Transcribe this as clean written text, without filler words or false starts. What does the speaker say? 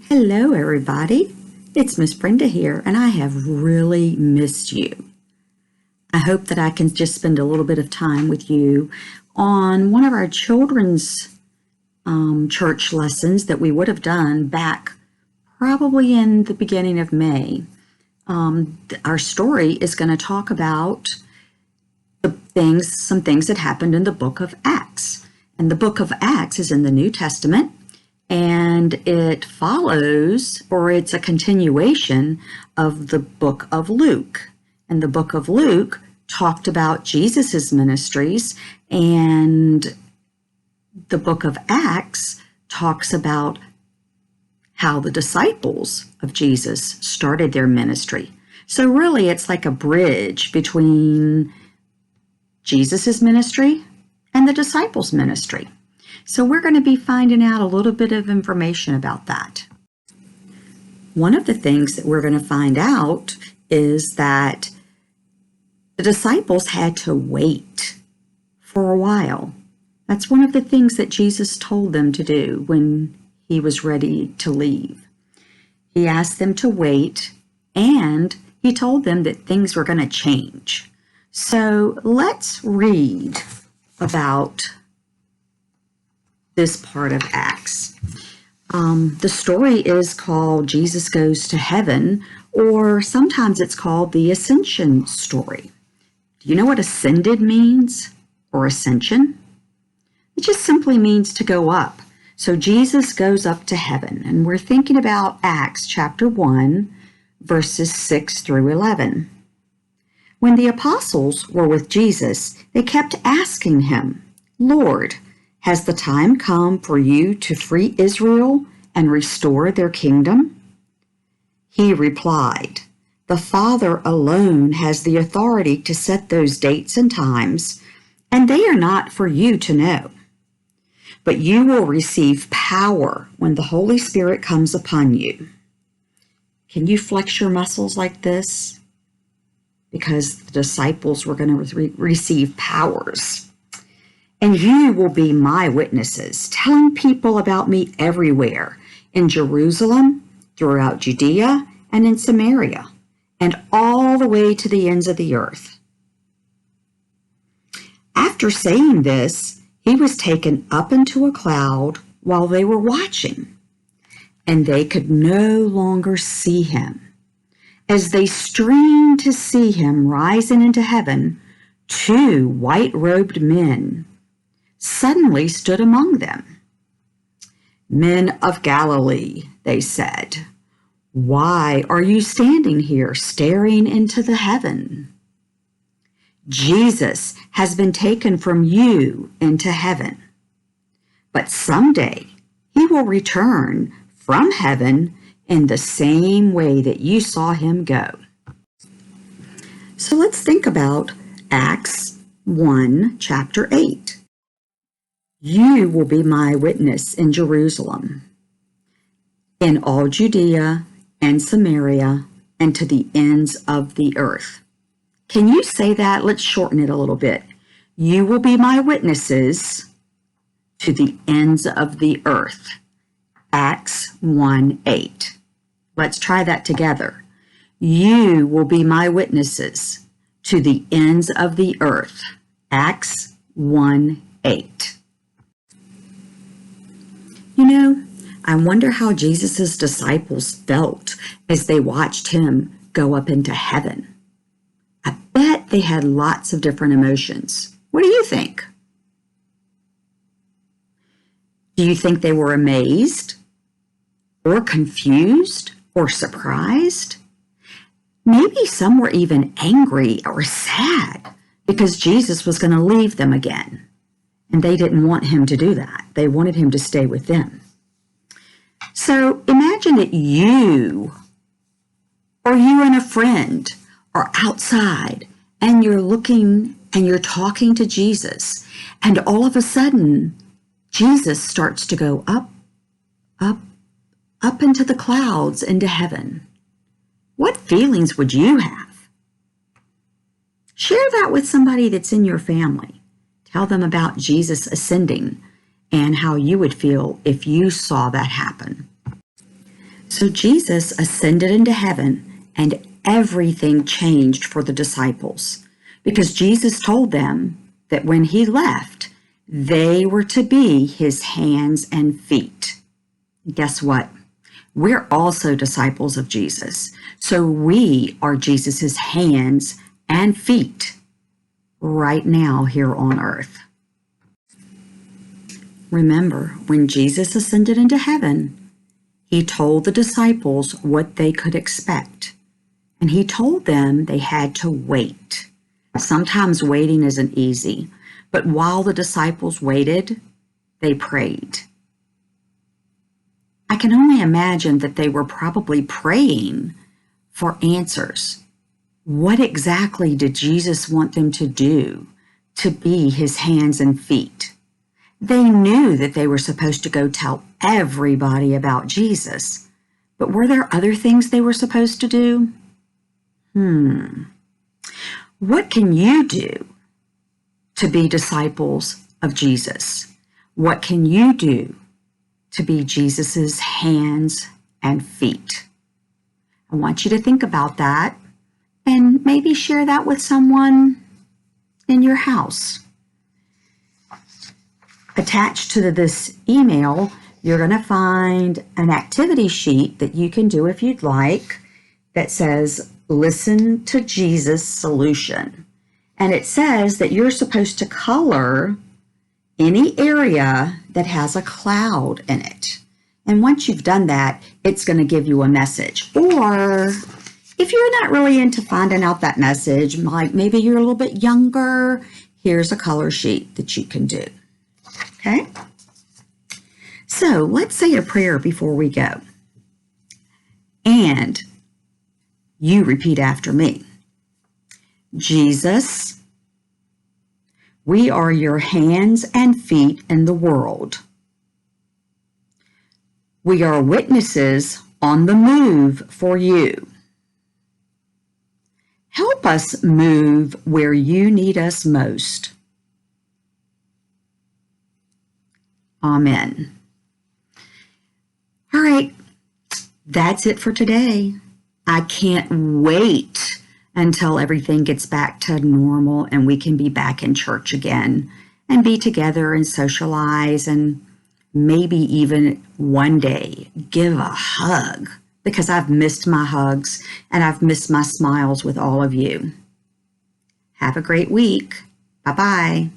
Hello, everybody. It's Miss Brenda here, and I have really missed you. I hope that I can just spend a little bit of time with you on one of our children's church lessons that we would have done back probably in the beginning of May. Our story is going to talk about some things that happened in the book of Acts. And the book of Acts is in the New Testament. And it follows, or it's a continuation of the book of Luke. And the book of Luke talked about Jesus's ministries, and the book of Acts talks about how the disciples of Jesus started their ministry. So really, it's like a bridge between Jesus's ministry and the disciples' ministry. So we're going to be finding out a little bit of information about that. One of the things that we're going to find out is that the disciples had to wait for a while. That's one of the things that Jesus told them to do when he was ready to leave. He asked them to wait, and he told them that things were going to change. So let's read about this part of Acts. The story is called Jesus Goes to Heaven, or sometimes it's called the Ascension Story. Do you know what ascended means, or ascension? It just simply means to go up. So Jesus goes up to heaven, and we're thinking about Acts chapter 1, verses 6 through 11. When the apostles were with Jesus, they kept asking him, "Lord, has the time come for you to free Israel and restore their kingdom?" He replied, "The Father alone has the authority to set those dates and times, and they are not for you to know. But you will receive power when the Holy Spirit comes upon you." Can you flex your muscles like this? Because the disciples were going to receive powers. "And you will be my witnesses, telling people about me everywhere, in Jerusalem, throughout Judea, and in Samaria, and all the way to the ends of the earth." After saying this, he was taken up into a cloud while they were watching, and they could no longer see him. As they strained to see him rising into heaven, two white-robed men suddenly stood among them. "Men of Galilee," they said, "why are you standing here staring into the heaven? Jesus has been taken from you into heaven, but someday he will return from heaven in the same way that you saw him go." So let's think about Acts 1, chapter 8. "You will be my witness in Jerusalem, in all Judea and Samaria, and to the ends of the earth." Can you say that? Let's shorten it a little bit. "You will be my witnesses to the ends of the earth." Acts 1:8. Let's try that together. "You will be my witnesses to the ends of the earth." Acts 1:8. You know, I wonder how Jesus' disciples felt as they watched him go up into heaven. I bet they had lots of different emotions. What do you think? Do you think they were amazed, or confused, or surprised? Maybe some were even angry or sad because Jesus was going to leave them again. And they didn't want him to do that. They wanted him to stay with them. So imagine that you and a friend are outside, and you're looking and you're talking to Jesus, and all of a sudden Jesus starts to go up, up, up into the clouds, into heaven. What feelings would you have? Share that with somebody that's in your family. Tell them about Jesus ascending and how you would feel if you saw that happen. So Jesus ascended into heaven, and everything changed for the disciples because Jesus told them that when he left, they were to be his hands and feet. Guess what? We're also disciples of Jesus. So we are Jesus's hands and feet right now here on earth. Remember, when Jesus ascended into heaven, he told the disciples what they could expect. And he told them they had to wait. Sometimes waiting isn't easy, but while the disciples waited, they prayed. I can only imagine that they were probably praying for answers. What exactly did Jesus want them to do to be his hands and feet? They knew that they were supposed to go tell everybody about Jesus, but were there other things they were supposed to do? What can you do to be disciples of Jesus? What can you do to be Jesus's hands and feet? I want you to think about that and maybe share that with someone in your house. Attached to this email, you're going to find an activity sheet that you can do if you'd like that says, Listen to Jesus Solution. And it says that you're supposed to color any area that has a cloud in it. And once you've done that, it's going to give you a message. Or if you're not really into finding out that message, like maybe you're a little bit younger, here's a color sheet that you can do. Okay? So let's say a prayer before we go. And you repeat after me. Jesus, we are your hands and feet in the world. We are witnesses on the move for you. Help us move where you need us most. Amen. All right, that's it for today. I can't wait until everything gets back to normal and we can be back in church again and be together and socialize and maybe even one day give a hug, because I've missed my hugs and I've missed my smiles with all of you. Have a great week. Bye-bye.